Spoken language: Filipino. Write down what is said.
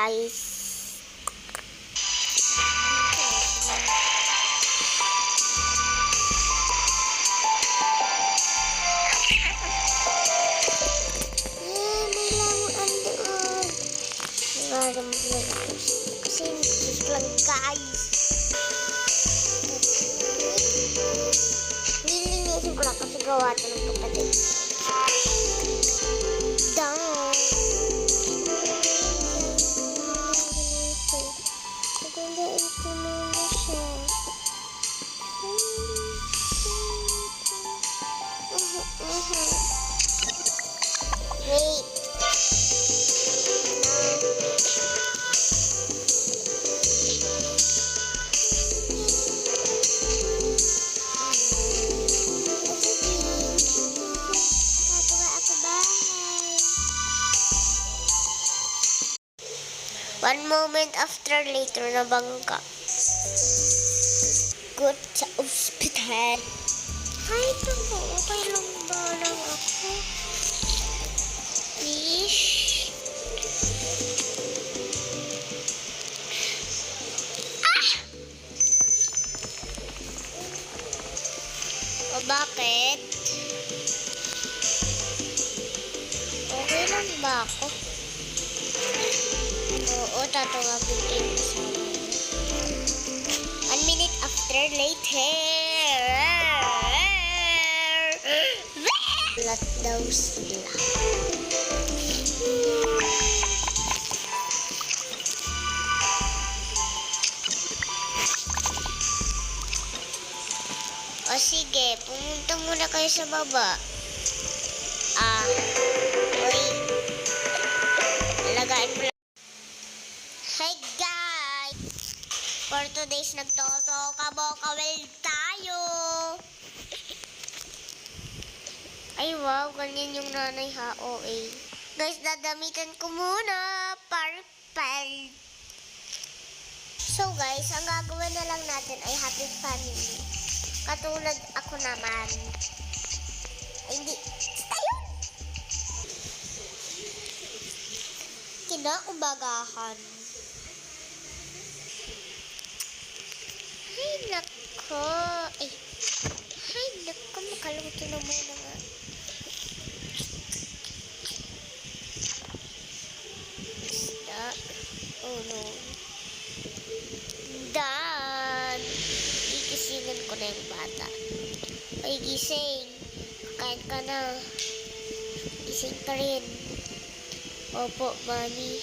guys. May laruan doon. Kasi sus lang guys. Nilinisin ko lang kasi gawa ito ng kapatid. Down. Magandaan ko muna siya. Wait. One moment after, later na bangka. Good sa ospital. Hi, po. Okay lang ba lang ako? Please? Ah! O bakit? Okay lang ba ako? Oo, tatawagin kayo kasama. 1 minute after, later. Lahat daw sila. O sige, pumunta muna kayo sa baba. Uy. Lagain mo lang. Hey guys! For today's nagtoto-kabokawel tayo! Ay wow, ganyan yung nanay ha, OA. Guys, dadamitan ko muna. Purple. So guys, ang gagawin na lang natin ay happy family. Katulad ako naman. Ay, hindi. Tayo! Kinaumagahan. Ay, nako. Ay, nako. Makaluto na muna nga. Isda. Oh, no. Dan. Ikisingan ko na yung bata. Ay, gising. Kain ka na. Gising ka rin. Opo, mami.